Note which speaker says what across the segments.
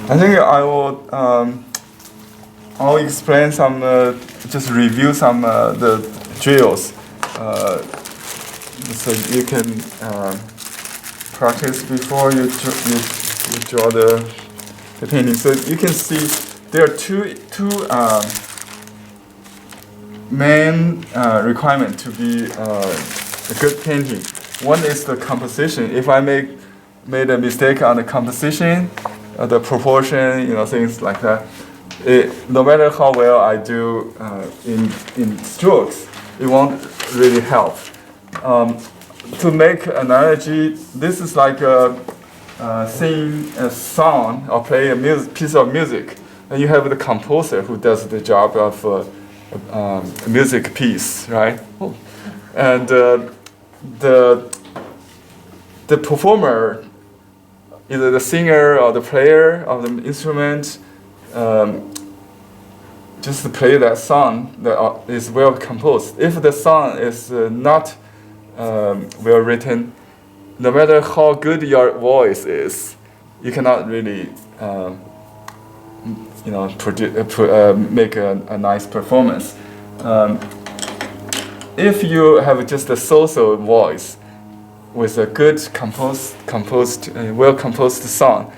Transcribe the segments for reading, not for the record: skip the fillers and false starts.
Speaker 1: I think I'll explain some, just review some the drills, so you can practice before you draw the painting. So you can see there are two main requirements to be a good painting. One is the composition. If I made a mistake on the composition, the proportion, things like that, no matter how well I do in strokes, it won't really help. To make an analogy, this is like sing a song or play a piece of music, and you have the composer who does the job of a music piece, right? And the performer, either the singer or the player of the instrument, just to play that song that is well composed. If the song is not well written, no matter how good your voice is, you cannot really make a nice performance. If you have just a so-so voice with a good well composed song,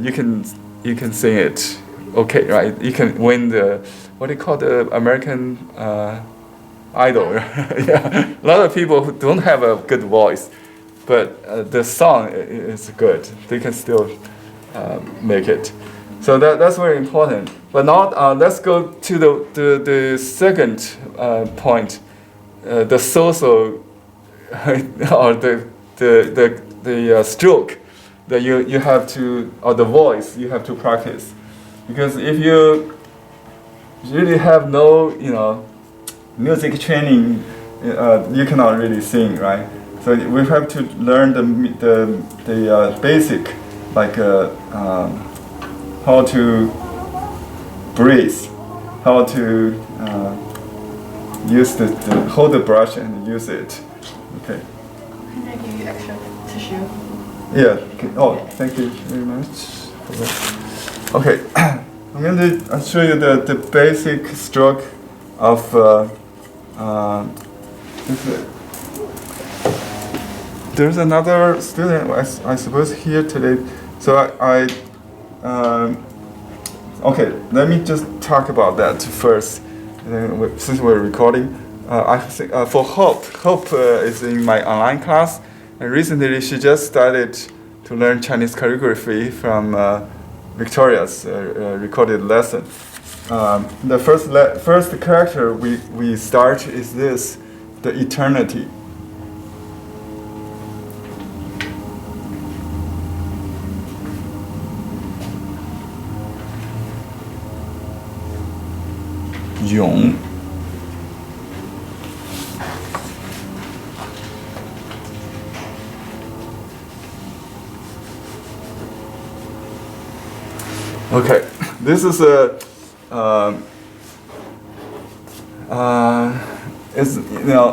Speaker 1: you can sing it okay, right? You can win the American Idol. Yeah, a lot of people who don't have a good voice, but the song is good. They can still make it. So that's very important. But now let's go to the second point, the so-so or the stroke that you have to, or the voice you have to practice. Because if you really have no music training, you cannot really sing, right? So we have to learn the basic, like how to breathe, how to use hold the brush and use it. Okay.
Speaker 2: Can I give you extra tissue?
Speaker 1: Yeah. Okay. Oh, thank you very much. Okay. I'm going to show you the basic stroke of there's another student, I suppose, here today. So okay, let me just talk about that first, since we're recording. I think for Hope is in my online class, and recently she just started to learn Chinese calligraphy from Victoria's recorded lesson. The first character we start is this, the eternity. Yong. Okay, this is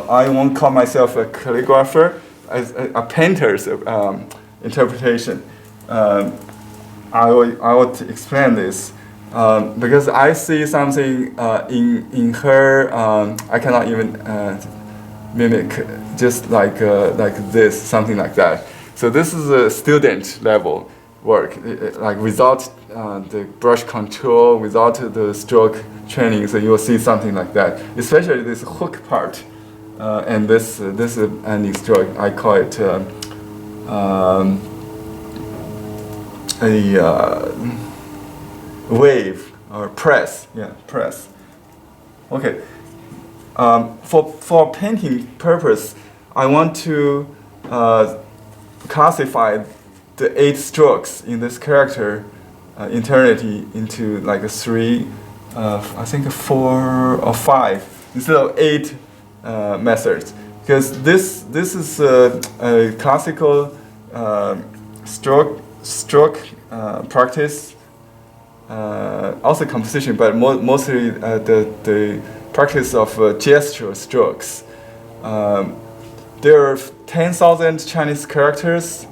Speaker 1: I won't call myself a calligrapher, a painter's interpretation. I will explain this. Because I see something in her, I cannot even mimic, just like this, something like that. So this is a student level work, like without the brush control, without the stroke training. So you will see something like that, especially this hook part, and this ending stroke. I call it a wave or press. Yeah, press. Okay. For painting purpose, I want to classify the 8 strokes in this character eternity into like a 3, I think 4 or 5 instead of 8 methods, because this is a classical stroke practice. Also composition, but mostly the practice of gesture strokes. There are 10,000 Chinese characters,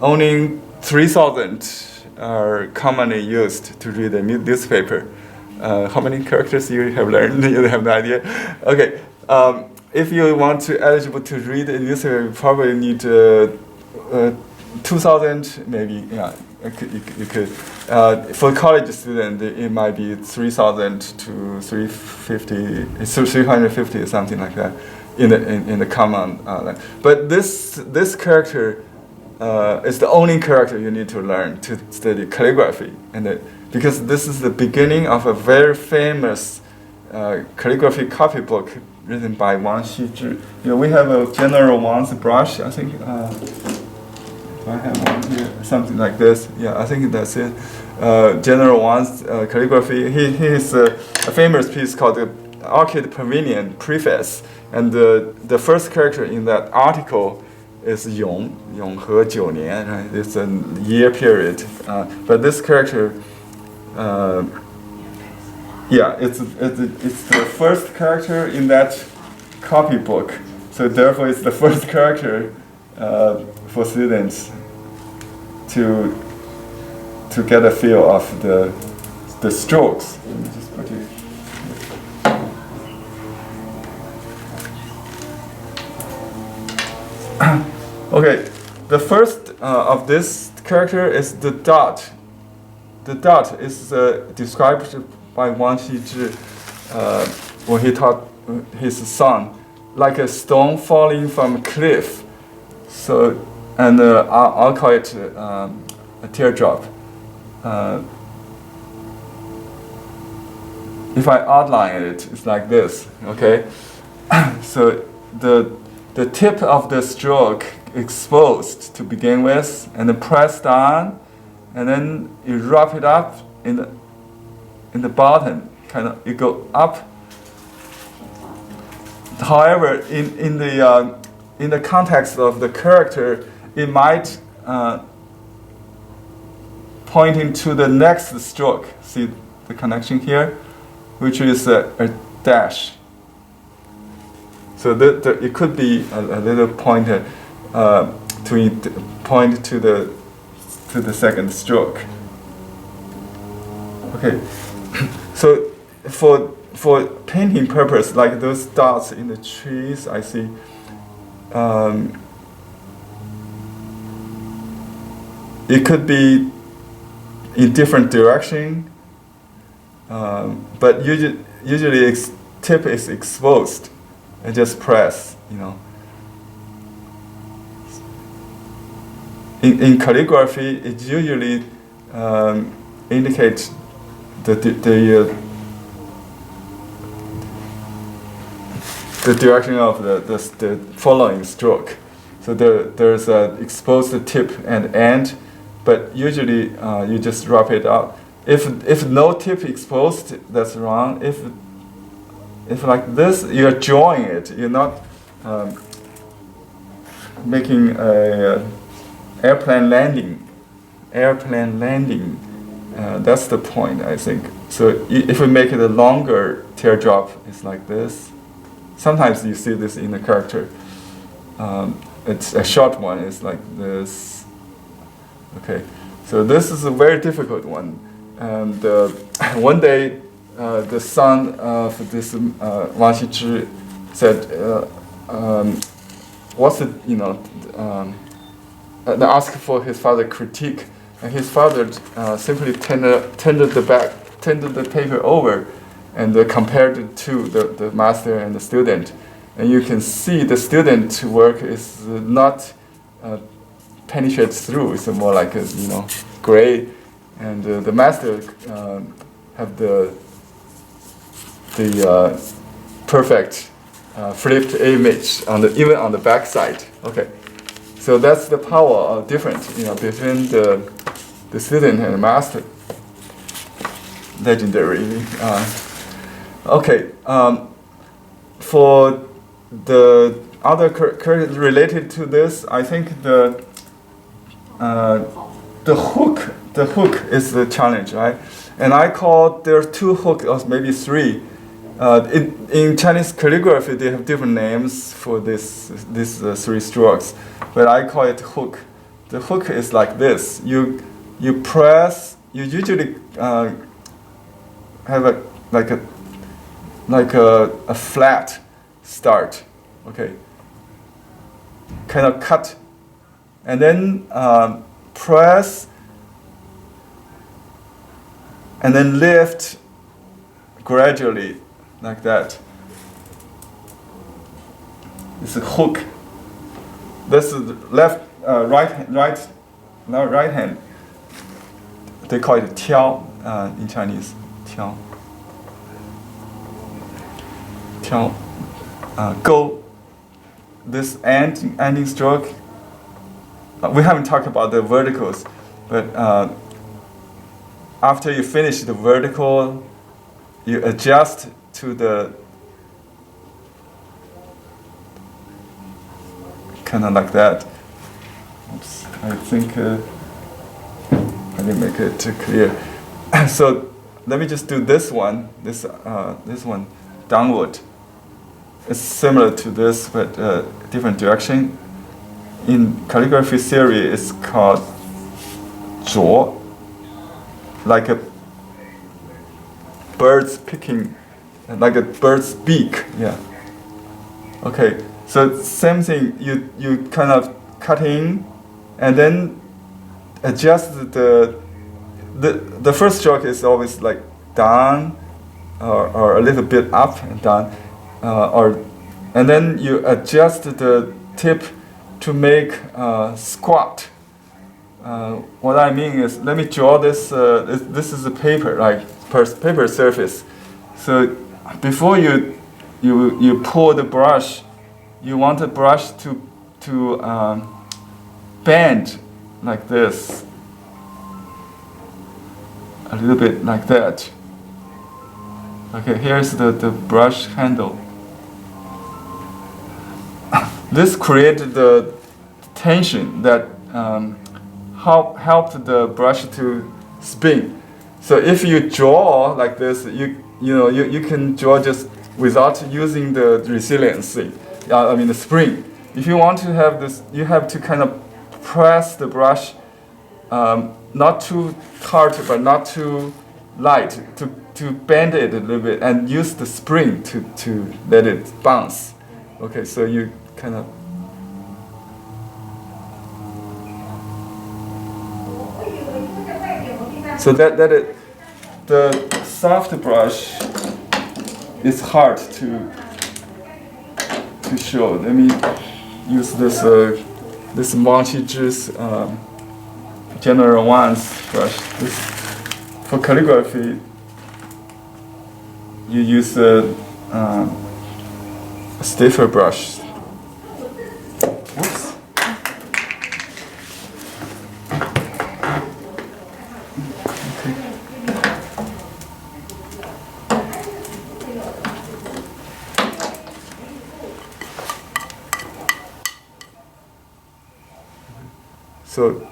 Speaker 1: only 3,000 are commonly used to read a newspaper. How many characters you have learned? You have no idea. Okay, if you want to eligible to read a newspaper, you probably need 2,000 maybe. Yeah, you could. For college student, it might be 3,000 to 350, 350 something like that in the common. But this character is the only character you need to learn to study calligraphy, and because this is the beginning of a very famous calligraphy copybook written by Wang Xizhi. We have a General Wang's brush, I think. Do I have one here? Something like this. Yeah, I think that's it. General Wang's calligraphy. He has a famous piece called the Orchid Pavilion Preface, and the first character in that article is Yong, 永和9年, right? It's a year period. But this character, it's the first character in that copybook. So therefore, it's the first character for students to get a feel of the strokes. Let me just put it. Okay, the first of this character is the dot. The dot is described by Wang Xizhi when he taught his son, like a stone falling from a cliff. So, and I'll call it a teardrop. If I outline it, it's like this. Okay, so the tip of the stroke exposed to begin with, and then press down, and then you wrap it up in the bottom. Kind of, you go up. However, in the context of the character, it might pointing to the next stroke. See the connection here, which is a dash. So it could be a little pointer to point to the second stroke. Okay, so for painting purpose, like those dots in the trees, I see. It could be in different direction, but usually tip is exposed. And just press, In calligraphy, it usually indicates the direction of the following stroke. So there's an exposed tip and end, but usually you just wrap it up. If no tip exposed, that's wrong. If like this, you're drawing it. You're not making a airplane landing. That's the point, I think. So if we make it a longer teardrop, it's like this. Sometimes you see this in the character. It's a short one. It's like this. Okay, so this is a very difficult one. And one day, the son of this Wang Xizhi said, "What's it?" And asked for his father critique, and his father simply turned the paper over, and compared it to the master and the student, and you can see the student work is not penetrate through. It's more like a gray, and the master have the perfect flipped image even on the back side. Okay, so that's the power difference between the student and the master. Legendary. Okay, for the other related to this, I think the hook is the challenge, right? And I call there are two hooks or maybe three. In Chinese calligraphy, they have different names for these three strokes, but I call it hook. The hook is like this. You you press. You usually have a flat start, okay. Kind of cut, and then press, and then lift gradually, like that. It's a hook. This is right hand. They call it 挑 in Chinese. 挑. 挑. Go. This ending stroke. We haven't talked about the verticals, but after you finish the vertical, you adjust to the kind of like that. Oops, I think I didn't make it too clear. So let me just do this one. This one downward. It's similar to this, but different direction. In calligraphy theory, it's called 啄, like a bird's picking, like a bird's beak. Yeah. Okay. So same thing. You kind of cut in, and then adjust the first stroke is always like down, or a little bit up and down, and then you adjust the tip to make squat. What I mean is, let me draw this. This is a paper, like paper surface. So before you pull the brush, you want the brush to bend like this, a little bit like that. Okay, here's the brush handle. This created the tension that helped the brush to spin. So if you draw like this, you can draw just without using the resiliency. The spring. If you want to have this, you have to kind of press the brush, not too hard but not too light, to bend it a little bit and use the spring to let it bounce. Okay, so you kind of. So that the soft brush is hard to show. Let me use this Monti's General One's brush. For calligraphy, you use a stiffer brush. Whoops. So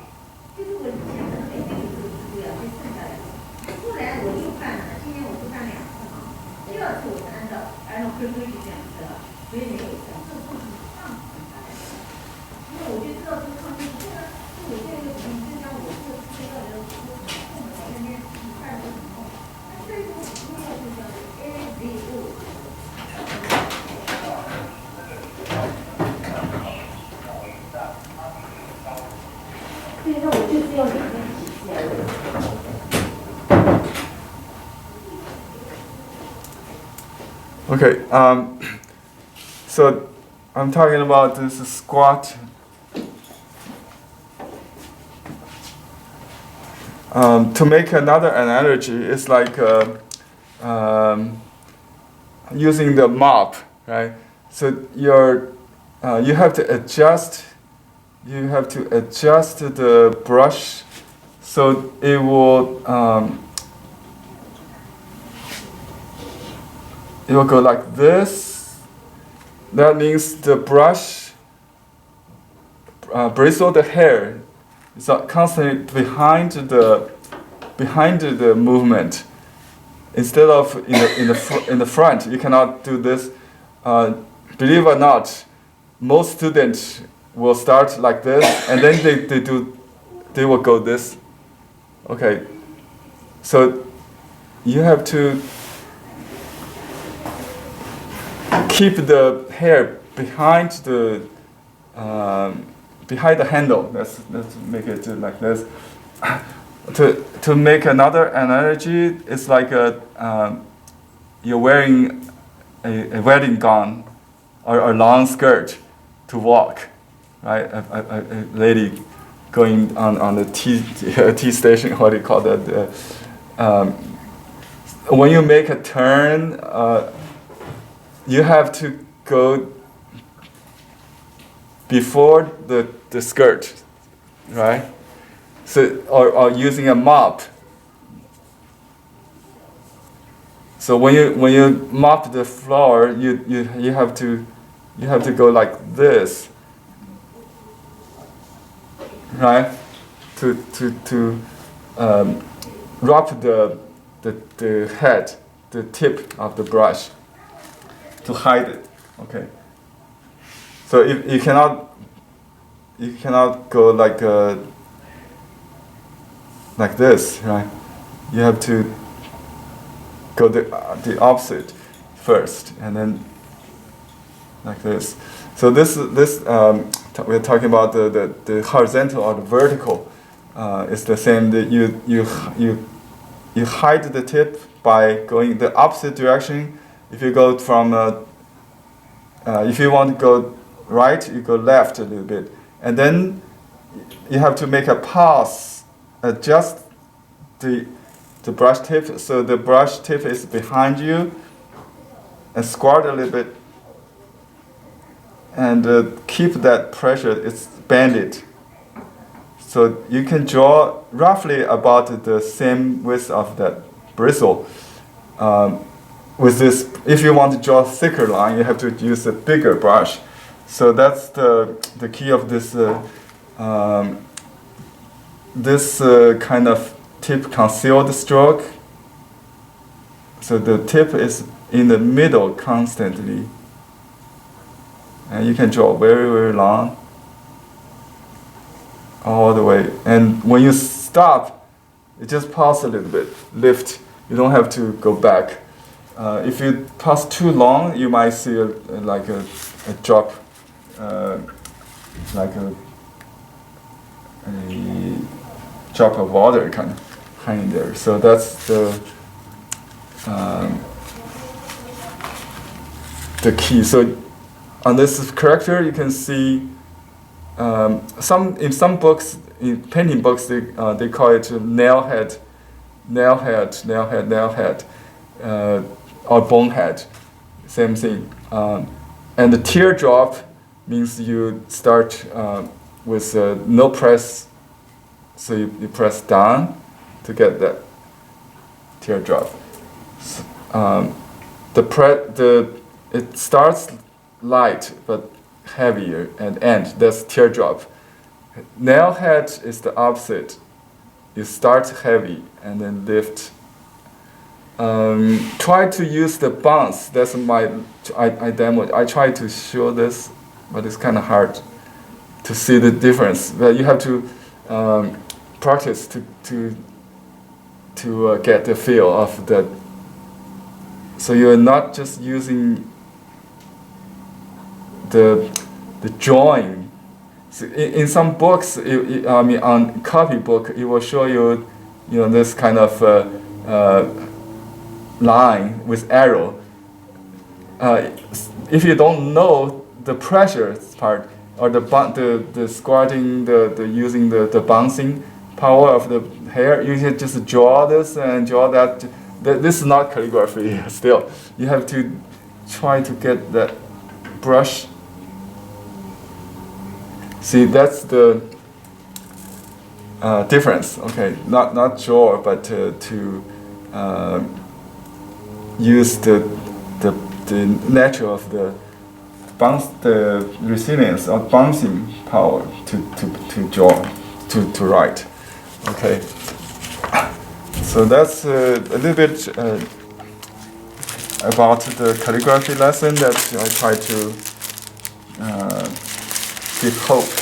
Speaker 1: okay, so I'm talking about this squat. To make another analogy, it's like using the mop, right? So you have to adjust. You have to adjust the brush so it will go like this. That means the brush bristle the hair is constantly behind the movement. Instead of in the front, you cannot do this. Believe it or not, most students will start like this, and then they will go this. Okay, so you have to keep the hair behind the handle. Let's make it like this. To make another analogy, it's like you're wearing a wedding gown or a long skirt to walk, right? A lady going on the T station, what do you call that? When you make a turn, you have to go before the skirt, right? So or using a mop. So when you mop the floor, you have to go like this, right? To rub the head, the tip of the brush, to hide it. Okay. So if you cannot go like this, right? You have to go the opposite first, and then like this. So we're talking about the horizontal or the vertical. It's the same. That you hide the tip by going the opposite direction. If you go from if you want to go right, you go left a little bit, and then you have to make a pause, adjust the brush tip, so the brush tip is behind you, and squat a little bit, and keep that pressure. It's bend it, so you can draw roughly about the same width of that bristle. With this, if you want to draw a thicker line, you have to use a bigger brush. So that's the key of this kind of tip concealed stroke. So the tip is in the middle constantly, and you can draw very, very long all the way. And when you stop, you just pause a little bit, lift. You don't have to go back. If you pause too long, you might see like a drop, like a drop of water kind of hanging there. So that's the key. So on this character, you can see in some books, in painting books, they call it nail head, or bonehead, same thing. And the teardrop means you start with no press, so you press down to get that teardrop. It starts light but heavier and end. That's teardrop. Nail head is the opposite. You start heavy and then lift. Try to use the bounce. That's I demoed. I try to show this, but it's kind of hard to see the difference. But you have to practice to get the feel of that. So you're not just using the drawing. So in some books, on copybook, it will show you, this kind of line with arrow. If you don't know the pressure part or the squatting, the using the bouncing power of the hair, you can just draw this and draw that. This is not calligraphy. Still, you have to try to get that brush. See, that's the difference. Okay, not draw, but to use the nature of the resilience or bouncing power to draw, to write. Okay, so that's a little bit about the calligraphy lesson that I try to give hope